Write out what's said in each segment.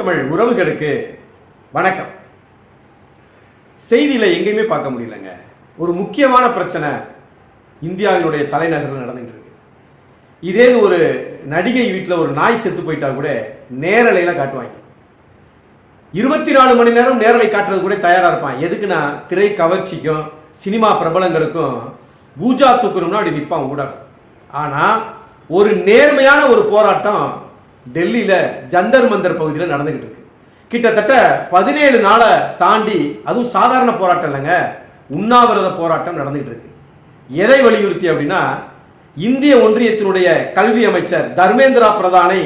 தமிழ் உறவுகளுக்கு வணக்கம். செய்தியில எங்கேயுமே பார்க்க முடியலங்க. ஒரு முக்கியமான பிரச்சனை இந்தியாவினுடைய தலைநகரில் நடந்துட்டு இருக்கு. இதே ஒரு நடிகை வீட்டில் ஒரு நாய் செத்து போயிட்டா கூட நேரலையில காட்டுவாங்க. 24 மணி நேரம் நேரலை காட்டுறது கூட தயாரா இருப்பான். எதுக்குன்னா திரை கவர்ச்சிக்கும் சினிமா பிரபலங்களுக்கும் பூஜா தூக்கணும்னா அப்படி நிற்பான் ஊடகம். ஆனா ஒரு நேர்மையான ஒரு போராட்டம் டெல்லியில ஜந்தர் மந்தர் பகுதியில் நடந்துகிட்டு இருக்கு. கிட்டத்தட்ட 17 நாளை தாண்டி, அதுவும் சாதாரண போராட்டம் இல்லைங்க, உண்ணாவிரத போராட்டம் நடந்துகிட்டு இருக்கு. எதை வலியுறுத்தி அப்படின்னா, இந்திய ஒன்றியத்தினுடைய கல்வி அமைச்சர் தர்மேந்திரா பிரதானை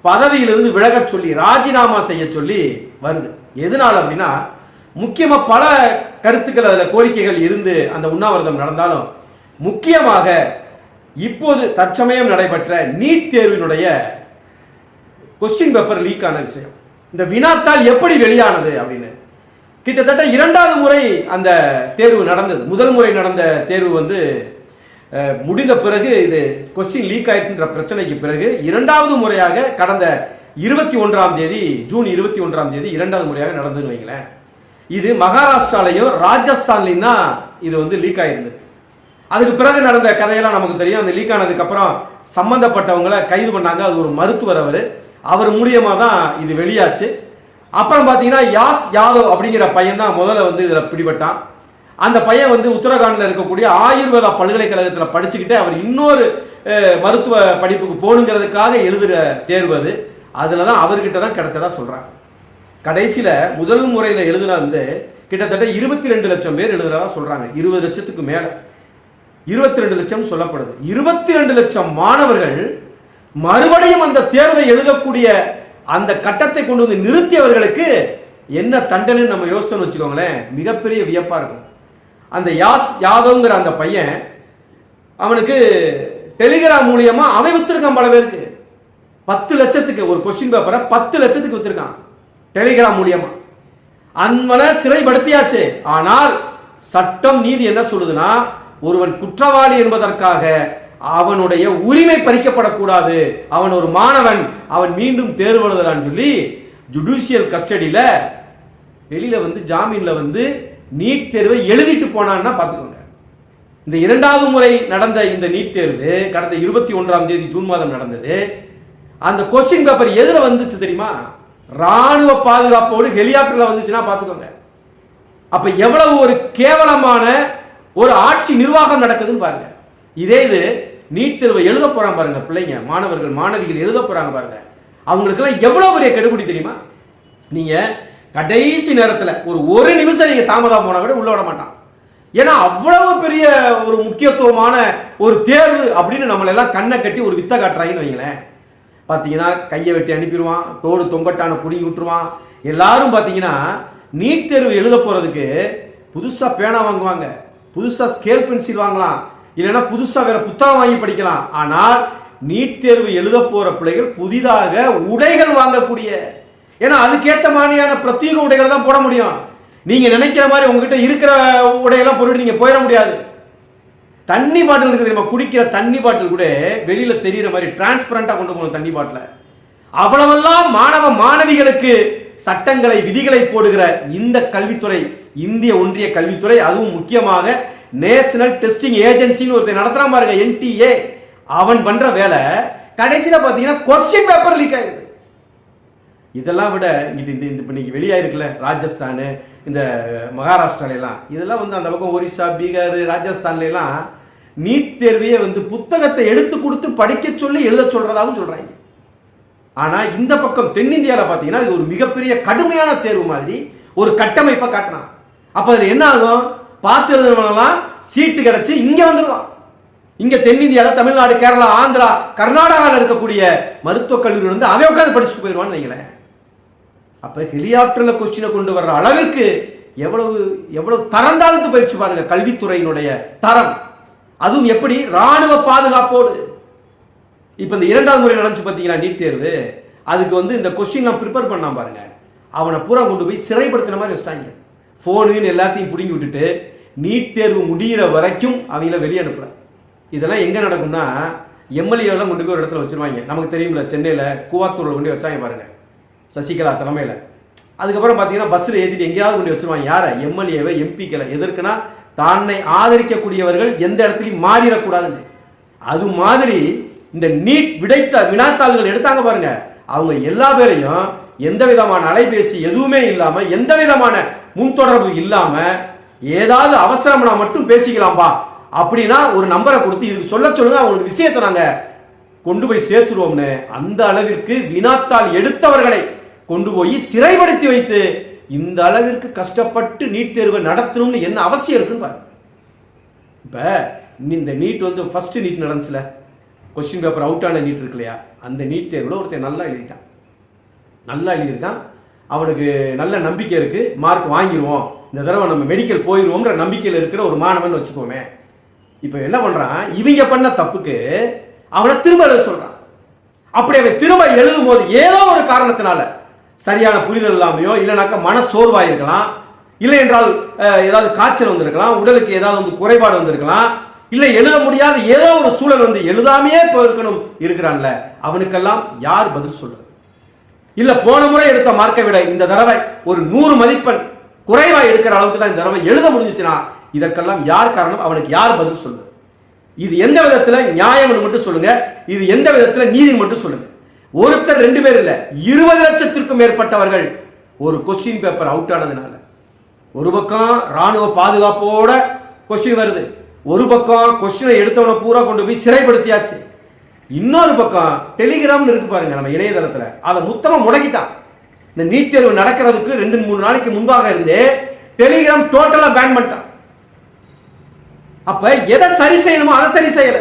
பதவியிலிருந்து விலகச் சொல்லி ராஜினாமா செய்ய சொல்லி வருது. எதனால அப்படின்னா, முக்கியமா பல கருத்துக்கள் அதுல கோரிக்கைகள் இருந்து அந்த உண்ணாவிரதம் நடந்தாலும், முக்கியமாக இப்போது தற்சமயம் நடைபெற்ற நீட் தேர்வினுடைய கொஸ்டின் பேப்பர் லீக் ஆன விஷயம், இந்த வினாத்தாள் எப்படி வெளியானது அப்படின்னு கிட்டத்தட்ட 2வது முறை அந்த தேர்வு நடந்தது. முதல் முறை நடந்த தேர்வு முடிந்த பிறகு இது கொஸ்டின் லீக் ஆயிடுச்சுன்ற பிரச்சனைக்கு பிறகு 2வது முறையாக கடந்த 21ஆம் தேதி ஜூன் 21ஆம் தேதி 2வது முறையாக நடந்துன்னு வைங்களேன். இது மகாராஷ்டிராலையும் ராஜஸ்தான்லையும் தான் இது லீக் ஆயிருந்தது. அதுக்கு பிறகு நடந்த கதையெல்லாம் நமக்கு தெரியும். அந்த லீக் ஆனதுக்கு அப்புறம் சம்பந்தப்பட்டவங்களை கைது பண்ணாங்க. அது ஒரு மருத்துவர், அவர் மூலியமா தான் இது வெளியாச்சு. அப்புறம் பாத்தீங்கன்னா யாஸ் யாதவ் அப்படிங்கிற பையன் தான் முதல்ல இதுல பிடிபட்டான். அந்த பையன் உத்தரகாண்ட்ல இருக்கக்கூடிய ஆயுர்வேதா பல்கலைக்கழகத்தில் படிச்சுக்கிட்டு அவர் இன்னொரு மருத்துவ படிப்புக்கு போகணுங்கிறதுக்காக எழுதுற தேர்வு அது. அதுலதான் அவர்கிட்ட தான் கிடைச்சதா சொல்றாங்க. கடைசியில முதல் முறையில எழுதுனா கிட்டத்தட்ட 22 லட்சம் பேர் எழுதுறதா சொல்றாங்க. 20 லட்சத்துக்கு மேல 22 லட்சம் சொல்லப்படுது. 22 லட்சம் மாணவர்கள் மறுபடியும் அந்த தேர்வை எழுதக்கூடிய அந்த கட்டத்தை கொண்டு நிறுத்தியவர்களுக்கு என்ன தண்டனை நம்ம யோசிச்சோம்னு வச்சுக்கோங்களேன், மிகப்பெரிய வியப்பா இருக்கும். அந்த யாஸ் யாதவ்ங்கிற அந்த பையன், அவனுக்கு டெலிகிராம் மூலியமா அவன் வித்திருக்கான் பல பேருக்கு. 10 லட்சத்துக்கு ஒரு கொஸ்டின் பேப்பரை 10 லட்சத்துக்கு வித்திருக்கான் டெலிகிராம் மூலியமா. அவனை சிறைப்படுத்தியாச்சு. ஆனால் சட்டம் நீதி என்ன சொல்லுதுன்னா, ஒருவன் குற்றவாளி என்பதற்காக அவனுடைய உரிமை பறிக்கப்படக்கூடாது. அவன் ஒரு மாணவன், அவன் மீண்டும் தேர்வு எழுதலான்னு சொல்லி ஜுடிஷியல் கஸ்டடியில வெளியில ஜாமீன்ல நீட் தேர்வை எழுதிட்டு போனான்னா பாத்துக்கோங்க. இந்த 2வது முறை நடந்த இந்த நீட் தேர்வு கடந்த 21ஆம் தேதி ஜூன் மாதம் நடந்தது. அந்த கொஸ்டின் பேப்பர் எதுல வந்துச்சு தெரியுமா? ராணுவ பாதுகாப்போடு ஹெலிகாப்டர்ல வந்துச்சுன்னா பாத்துக்கோங்க. அப்ப எவ்வளவு ஒரு கேவலமான ஒரு ஆட்சி நிர்வாகம் நடக்குதுன்னு பாருங்க. இதே இது நீட் தேர்வை எழுத போறாங்க பாருங்க பிள்ளைங்க, மாணவர்கள் மாணவிகள் எழுத போறாங்க பாருங்க. அவங்களுக்கு எல்லாம் எவ்வளவு பெரிய கெடுபிடி தெரியுமா? நீங்க கடைசி நேரத்துல ஒரு நிமிஷம் நீங்க தாமதம் போனா கூட உள்ள விட மாட்டான். ஏன்னா அவ்வளவு பெரிய ஒரு முக்கியத்துவமான ஒரு தேர்வு அப்படின்னு நம்மள எல்லாம் கண்ணை கட்டி ஒரு வித்த காட்டுறாங்கன்னு வைங்களேன். பாத்தீங்கன்னா கையை வெட்டி அனுப்பிடுவான், தோடு தொங்கட்டான புடிங்கி விட்டுருவான். எல்லாரும் பாத்தீங்கன்னா நீட் தேர்வு எழுத போறதுக்கு புதுசா பேனா வாங்குவாங்க, புதுசா ஸ்கேல் பென்சில் வாங்கலாம், இல்லைன்னா புதுசா வேற புத்தகம் வாங்கி படிக்கலாம். ஆனால் நீட் தேர்வு எழுத போற பிள்ளைகள் புதிதாக உடைகள் வாங்கக்கூடிய, ஏன்னா அதுக்கேற்ற மாதிரியான பிரத்யேக உடைகள் தான் போட முடியும். நீங்க நினைக்கிற மாதிரி உங்ககிட்ட இருக்கிற உடையெல்லாம் போட்டுட்டு நீங்க போயிட முடியாது. தண்ணி பாட்டில் இருக்கு தெரியுமா? குடிக்கிற தண்ணி பாட்டில் கூட வெளியில தெரியுற மாதிரி டிரான்ஸ்பரண்டா கொண்டு போகணும் தண்ணி பாட்டில. அவ்வளவெல்லாம் மாணவ மாணவிகளுக்கு சட்டங்களை விதிகளை போடுகிற இந்த கல்வித்துறை, இந்திய ஒன்றிய கல்வித்துறை, அதுவும் முக்கியமாக நேஷனல் டெஸ்டிங் ஏஜென்சின்னு ஒருத்தர் நடத்துறான் பாருங்க, NTA, அவன் பண்ற வேலை கடைசியில பாத்தீங்கன்னா கொஸ்டின் பேப்பர் லீக் ஆயிருக்கு. இதெல்லாம் விட இன்னைக்கு வெளியாயிருக்குல்ல ராஜஸ்தான், இந்த மகாராஷ்டிரால எல்லாம், இதெல்லாம் அந்த பக்கம் ஒரிசா, பீகார், ராஜஸ்தான்ல எல்லாம் நீட் தேர்வையே புத்தகத்தை எடுத்து கொடுத்து படிக்க சொல்லி எழுத சொல்றதாவும் சொல்றாங்க. ஆனா இந்த பக்கம் தென்னிந்தியாவில் பாத்தீங்கன்னா இது ஒரு மிகப்பெரிய கடுமையான தேர்வு மாதிரி ஒரு கட்டமைப்பை காட்டினான். அப்ப அதுல என்ன ஆகும்? பார்த்து எழுதுறவங்கலாம் சீட்டு கிடைச்சு இங்க வந்துடுவான். இங்க தென்னிந்தியாவில் தமிழ்நாடு, கேரளா, ஆந்திரா, கர்நாடகாவில் இருக்கக்கூடிய மருத்துவக் கல்லூரி அவன் உட்காந்து படிச்சுட்டு போயிடுவான்னு வைங்களேன். அப்ப ஹெலிகாப்டர்ல கொஸ்டினை கொண்டு வர்ற அளவிற்கு எவ்வளவு தரந்தாழ்ந்து போயிடுச்சு பாருங்க கல்வித்துறையினுடைய தரம். அதுவும் எப்படி? ராணுவ பாதுகாப்போடு. இப்ப இந்த 2வது முறை நடந்துச்சு பாத்தீங்கன்னா நீட் தேர்வு, அதுக்கு இந்த கொஸ்டின் ப்ரிப்பேர் பண்ணாம பாருங்க, அவனை பூரா கொண்டு போய் சிறைப்படுத்தின மாதிரி வச்சிட்டாங்க. போனு எல்லாத்தையும் பிடுங்கி விட்டுட்டு நீட் தேர்வு முடிகிற வரைக்கும் அவங்கள வெளியே அனுப்புற. இதெல்லாம் எங்க நடக்கும்னா, எம்எல்ஏ எல்லாம் கொண்டு போய் ஒரு இடத்துல வச்சிருவாங்க. நமக்கு தெரியும்ல, சென்னையில கூவாத்தூர்ல கொண்டு வச்சாங்க பாருங்க. சசிகலா தலைமையில். அதுக்கப்புறம் பார்த்தீங்கன்னா பஸ்ஸில் ஏற்றிட்டு எங்கேயாவது கொண்டு வச்சுருவாங்க. யாரை? எம்எல்ஏவை, எம்பிக்களை. எதற்குன்னா தன்னை ஆதரிக்கக்கூடியவர்கள் எந்த இடத்துலையும் மாறிடக்கூடாதுன்னு. அது மாதிரி இந்த நீட் விடைத்த வினாத்தாள்கள் எடுத்தாங்க பாருங்க, அவங்க எல்லா பேரையும் எந்த விதமான அலைபேசி எதுவுமே இல்லாம, எந்த விதமான முன்தொடர்பு இல்லாம, ஏதாவது அவசரம்னா மட்டும் பேசிக்கலாம்பா அப்படின்னா ஒரு நம்பரை கொடுத்து இதுக்கு சொல்லுங்க, அவங்களுக்கு விஷயத்தை நாங்க கொண்டு போய் சேர்த்துருவோம்னு அந்த அளவிற்கு வினாத்தாள் எடுத்தவர்களை கொண்டு போய் சிறைப்படுத்தி வைத்து இந்த அளவிற்கு கஷ்டப்பட்டு நீட் தேர்வை நடத்தணும்னு என்ன அவசியம் இருக்குன்னு பாருங்க. இப்ப இந்த நீட் வந்து ஃபர்ஸ்ட் நீட் நடந்துச்சுல, கொஸ்டின் பேப்பர் அவுட் ஆன நீட் இருக்கு இல்லையா, அந்த நீட் தேர்வில் ஒருத்தர் நல்லா எழுதியிருக்கான். அவனுக்கு நல்ல நம்பிக்கை இருக்கு, மார்க் வாங்கிடுவோம், இந்த தடவை நம்ம மெடிக்கல் போயிடுவோம்ன்ற நம்பிக்கையில் இருக்கிற ஒரு மாணவன் வச்சுக்கோமே. இப்போ என்ன பண்றான், இவங்க பண்ண தப்புக்கு அவனை திரும்ப எழுத சொல்றான். அப்படி அவன் திரும்ப எழுதும் போது ஏதோ ஒரு காரணத்தினால சரியான புரிதல் இல்லாமையோ, இல்லைனாக்கா மன சோர்வாயிருக்கலாம், இல்லை என்றால் ஏதாவது காய்ச்சல் வந்திருக்கலாம், உடலுக்கு ஏதாவது வந்து குறைபாடு வந்திருக்கலாம், இல்லை எழுத முடியாத ஏதோ ஒரு சூழல் வந்து எழுதாமையே போயிருக்கணும் இருக்கிறான்ல, அவனுக்கெல்லாம் யார் பதில் சொல்றது? இல்ல போன முறை எடுத்த மார்க்கை விட இந்த தடவை ஒரு 100 மதிப்பெண் குறைவா எடுக்கிற அளவுக்கு தான் இந்த தடவை எழுத முடிஞ்சுச்சுன்னா இதற்கெல்லாம் யார் காரணம்? அவனுக்கு யார் பதில் சொல்றது? இது எந்த விதத்துல நியாயம் மட்டும் சொல்லுங்க, இது எந்த விதத்துல நீதி மட்டும் சொல்லுங்க. ஒருத்தர் 2 பேர் இல்ல, 20 லட்சத்திற்கும் மேற்பட்டவர்கள் ஒரு கொஸ்டின் பேப்பர் அவுட் ஆனதுனால. ஒரு பக்கம் ராணுவ பாதுகாப்போட கொஸ்டின் வருது, ஒரு பக்கம் கொஸ்டினை எடுத்தவனை பூரா கொண்டு போய் சிறைப்படுத்தியாச்சு, இன்னொரு பக்கம் டெலிகிராம் இருக்கு பாருங்க நம்ம இணையதளத்துல, அதை மொத்தமா முடக்கிட்டான். இந்த நீட் தேர்வு நடக்கிறதுக்கு 2-3 நாளைக்கு முன்பாக இருந்தே டெலிகிராம் டோட்டலா பேன் பண்ணிட்டான். அப்ப எதை சரி செய்யணுமோ அதை சரி செய்யல.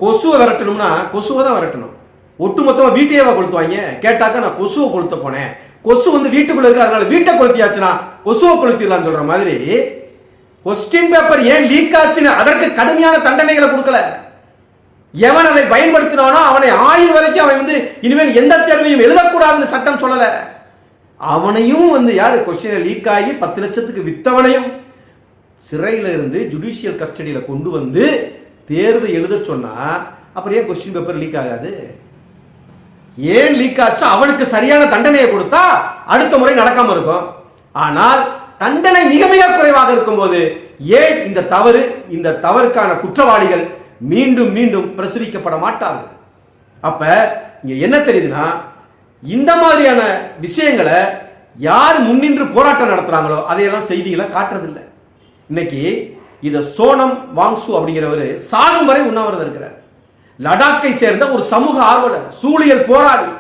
கொசுவை விரட்டணும்னா கொசுவை தான் விரட்டணும், ஒட்டுமொத்தமா வீட்டையவா கொளுத்துவாங்க. கேட்டாக்க நான் கொசுவை கொளுத்த போனேன், கொசு வந்து வீட்டுக்குள்ள இருக்கு அதனால வீட்டை கொளுத்தியாச்சுன்னா கொசுவை கொளுத்திடலாம் சொல்ற மாதிரி கொஸ்டின் பேப்பர் ஏன் லீக் ஆச்சுன்னு அதற்கு கடுமையான தண்டனைகளை கொடுக்கல. எவன் அதை பயன்படுத்தினானோ அவனை ஆயுள் வரைக்கும் அவன் வந்து இனிமேல் எந்த தேர்வையும் எழுதக்கூடாதுன்னு சட்டம் சொல்லல. அவனையும் வந்து யாரு கொஸ்டின் லீக் ஆகி 10 லட்சத்துக்கு வித்தவனையும் சிறையில இருந்து ஜுடிஷியல் கஸ்டடியில கொண்டு வந்து தேர்வு எழுத சொன்னா அப்புறம் ஏன் கொஸ்டின் பேப்பர் லீக் ஆகாது? ஏன் லீக் ஆச்சு? அவனுக்கு சரியான தண்டனையை கொடுத்தா அடுத்த முறை நடக்காம இருக்கும். ஆனால் தண்டனை மிக மிக குறைவாக இருக்கும் போது ஏன் இந்த தவறு, இந்த தவறுக்கான குற்றவாளிகள் மீண்டும் மீண்டும் பிரசுரிக்கப்பட மாட்டார்கள்? அப்ப இங்க என்ன தெரியுதுன்னா, இந்த மாதிரியான விஷயங்களை யார் முன்னின்று போராட்டம் நடத்துறாங்களோ அதையெல்லாம் செய்திகளை காட்டுறதில்லை. இன்னைக்கு இத சோனம் வாங்சு அப்படிங்கிறவர் சாகும் வரை உண்ணாவிரதம் இருக்கிறார். லடாக்கை சேர்ந்த ஒரு சமூக ஆர்வலர், சூழியல் போராளி.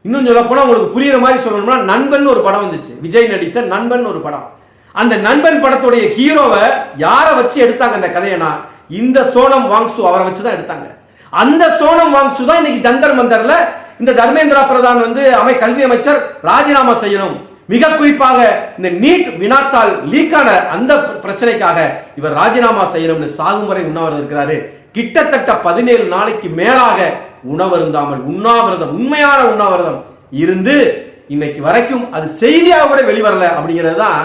இன்னும் சொல்ல போனா உங்களுக்கு புரியுற மாதிரி சொல்லணும்னா, நண்பன் ஒரு படம் வந்துச்சு, விஜய் நடித்த நண்பன் ஒரு படம். அந்த நண்பன் படத்துடைய ஹீரோவை யாரை வச்சு எடுத்தாங்க அந்த கதையனா? இந்த சோனம் வாங்சு அவரை வச்சுதான் எடுத்தாங்க. அந்த சோனம் வாங்சு தான் இன்னைக்கு ஜந்தர் மந்தர்ல இந்த தர்மேந்திரா பிரதான் வந்து கல்வி அமைச்சர் ராஜினாமா செய்யணும், மிக குறிப்பாக இந்த நீட் வினாத்தாள் லீக்கான அந்த பிரச்சனைக்காக இவர் ராஜினாமா செய்யணும்னு சாகும் வரை உண்ணாவிரதம் இருக்கிறாரு. கிட்டத்தட்ட 17 நாளைக்கு மேலாக உணவருந்தாமல் உண்ணாவிரதம், உண்மையான உண்ணாவிரதம் இருந்து இன்னைக்கு வரைக்கும் அது செய்தியாக கூட வெளிவரல. அப்படிங்கிறது தான்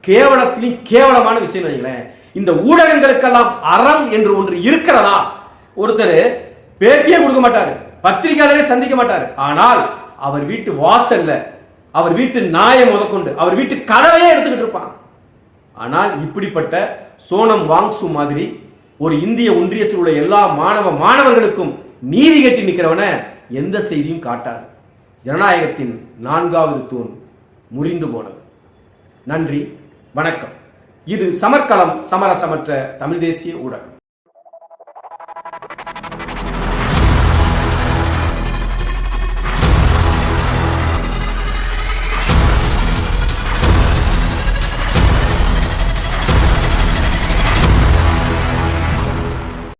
கேவலத்திலும் கேவலமான விஷயம் நினைக்கிறேன். இந்த ஊடகங்களுக்கெல்லாம் அறம் என்று ஒன்று இருக்கிறதா? ஒருத்தர் பேட்டியே கொடுக்க மாட்டாரு, பத்திரிகையாளரே சந்திக்க மாட்டாரு, ஆனால் அவர் வீட்டு வாசல்ல அவர் வீட்டு நாயை முதற்கொண்டு அவர் வீட்டு கனவையே எடுத்துக்கிட்டு இருப்பான். ஆனால் இப்படிப்பட்ட சோனம் வாங்சு மாதிரி ஒரு இந்திய ஒன்றியத்தில் உள்ள எல்லா மாணவர்களுக்கும் நீதி கட்டி நிற்கிறவன எந்த செய்தியும் காட்டாது. ஜனநாயகத்தின் 4வது தூண் முறிந்து போனது. நன்றி, வணக்கம். இது சமர்க்களம், சமரசமற்ற தமிழ் தேசிய ஊடகம்.